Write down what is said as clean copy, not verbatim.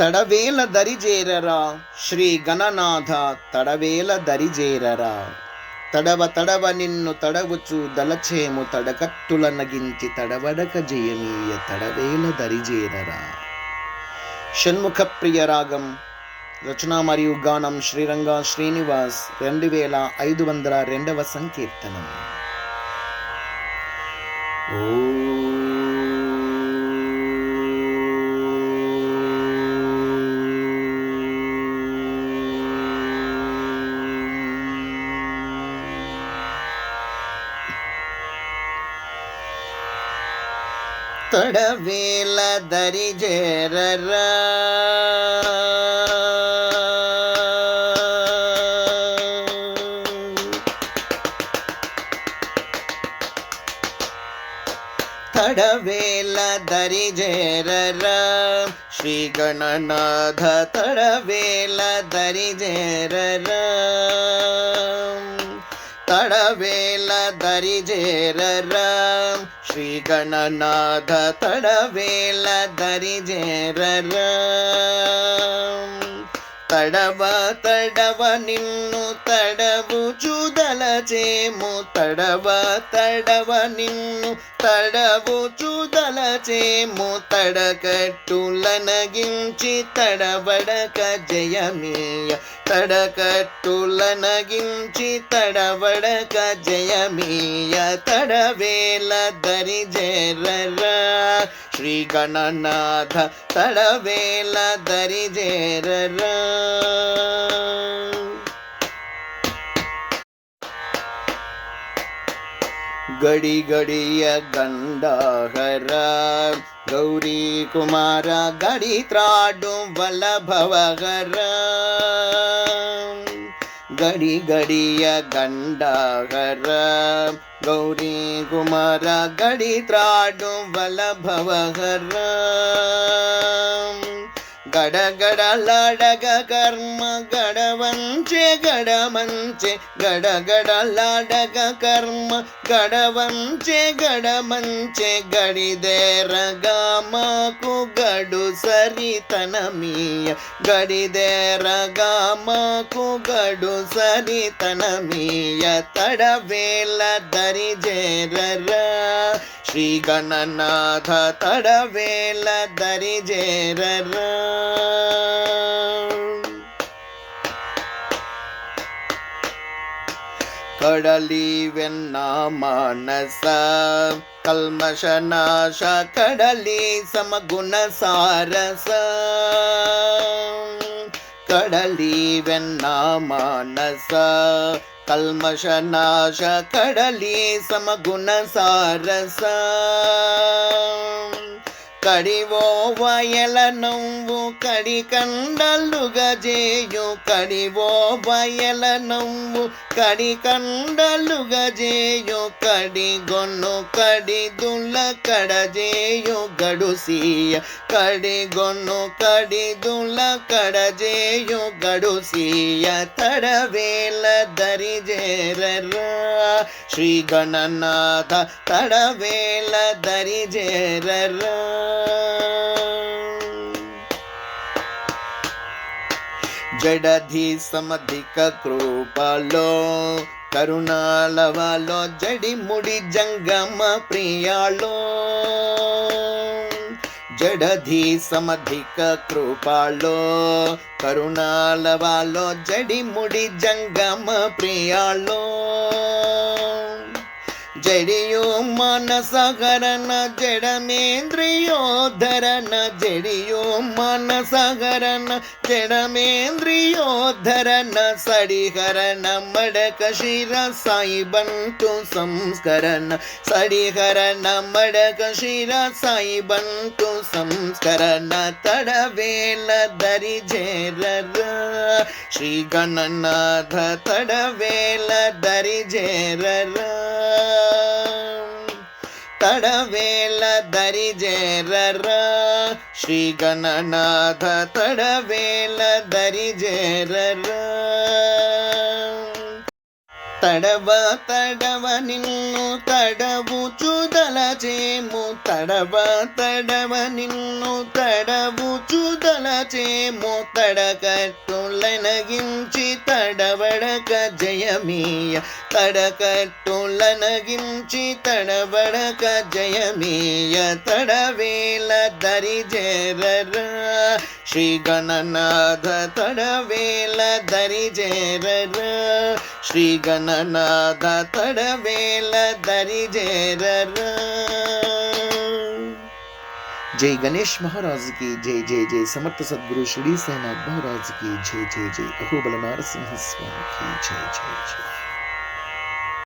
తడవేల దరిజేరరా శ్రీ గణనాథ తడవేల దరిజేరరా. తడవ తడవ నిన్ను తడవుచు దలచేము తడకట్టుల నగించి తడవడక జయమీయ తడవేల దరిజేరరా. షణ్ముఖ ప్రియ రాగం రచన మరియు గానం శ్రీరంగ శ్రీనివాస్ 2502వ సంకీర్తనం. తడవేల దరిజేరరా తడవేల దరిజేరరా శ్రీ గణనాథ తడవేల దరిజేరరా. తడవేల దరిజేరరా శ్రీ గణనాథ తడవేల దరిజేరరా. తడవ తడవ నిన్ను తడవుచు దలచేము తడవ తడవ నిన్ను తడవుచు దలచేము తడకట్టుల నగించి తడబడక జయమీయ తడకట్టుల నగించి తడబడక జయమీయ తడవేల దరిజేరరా శ్రీ గణనాథ తడవేల దరిజేరరా. ಗಡಿ ಗಡಿಯ ಗಂಡಹರ ಗೌರಿ ಕುಮಾರ ಗಡಿ ತ್ರಾಡು ವಲ್ಲಭವಗರ. ಗಡಿ ಗಡಿಯ ಗಂಡಹರ ಗೌರಿ ಕುಮಾರ ಗಡಿ ತ್ರಾಡು ವಲ್ಲಭವಗರ. ಗಡಗಡಲಾಡಗ ಕರ್ಮ ಗಡವಂಚೆ ಗಡಮಂಚೆ ಗಡಗಡಲಾಡಗ ಕರ್ಮ ಗಡವಂಚೆ ಗಡಮಂಚೆ ಗಡಿದೇರ ಗಾಮಕು ಗಡು ಸರಿತನಮೀಯ ಗಡಿದೇರ ಗಾಮಕು ಗಡು ಸರಿತನಮೀಯ ತಡವೇಲ ದರಿಜೇರರ ಶ್ರೀ ಗಣನಾಥ ತಡವೇಲ ದರಿಜೇರರ. ಕಡಲಿ ವೆನ್ನ ಮಾನಸ ಕಲ್ಮಶನಾಶ ಕಡಲಿ ಸಮಗುಣ ಸಾರಸ. ಕಡಲಿ ವೆನ್ನ ಮಾನಸ ಕಲ್ಮಶನಾಶ ಕಡಲಿ ಸಮಗುಣ ಸಾರಸ. ಕಡಿವೋ ವಯಲ ನೋವು ಕಡಿ ಕಂಡಲುಗ ಜೇಯು ಕಡಿವೋ ವಯಲ ನೋವು ಕಡಿ ಕಂಡಲುಗ ಜೇಯು ಕಡಿಗೊನ್ನು ಕಡಿದುಲ ಕಡಜೇಯು ಗಡುಸಿಯ ಕಡಿಗೊನ್ನು ಕಡಿದುಲ ಕಡಜೇಯು ಗಡುಸಿಯ ತಡವೇಲ ದರಿಜೇರರ ಶ್ರೀ ಗಣನಾಥ ತಡವೇಲ ದರಿಜೇರರ. జడధి సమధిక కృపలో కరుణాలవాలో జడిముడి జంగమ ప్రియాలో. జడధి సమధిక కృపలో కరుణాలవాలో జడిముడి జంగమ ప్రియాలో. ಜಡಿಯೋ ಮನಸಹರನ ಜಡಮೇಂದ್ರಿಯೋಧರನ ಜಡಿಯೋ ಮನಸಹರನ ಜಡಮೇಂದ್ರಿಯೋಧರನ ಸಡಿಹರನ ಮಡಕ ಶಿರ ಸಾಯಿ ಬಂತು ಸಂಸ್ಕರಣ ಸಡಿಹರನ ಮಡಕ ಶಿರ ಸಾಯಿ ಬಂತು ಸಂಸ್ಕರಣ ತಡವೇಲ ದರಿಜೇರರ ಶ್ರೀ ಗಣನಾಥ ತಡವೇಲ ದರಿಜೇರರ. ತಡವೇಲ ದರಿಜೇರರ ಶ್ರೀ ಗಣನಾಥ ತಡವೇಲ ದರಿಜೇರರ. తడవ తడవ నిన్ను తడవుచుదలచేము తడవ తడవ నిన్ను తడవుచుదలచేము తడకట్టులనగించి తడబడక జయమీయ తడకట్టులనగించి తడబడక జయమీయ తడవేల దరిజేరరా శ్రీ గణనాథ తడవేల దరిజేరరా శ్రీ గణనాథ తడవేల దరిజేరరా. जय गणेश महाराज की जय जय जय. समर्थ सद्गुरु श्री साईनाथ महाराज की जय जय जय. अहोबल नारसिंह स्वामी की जय जय जय.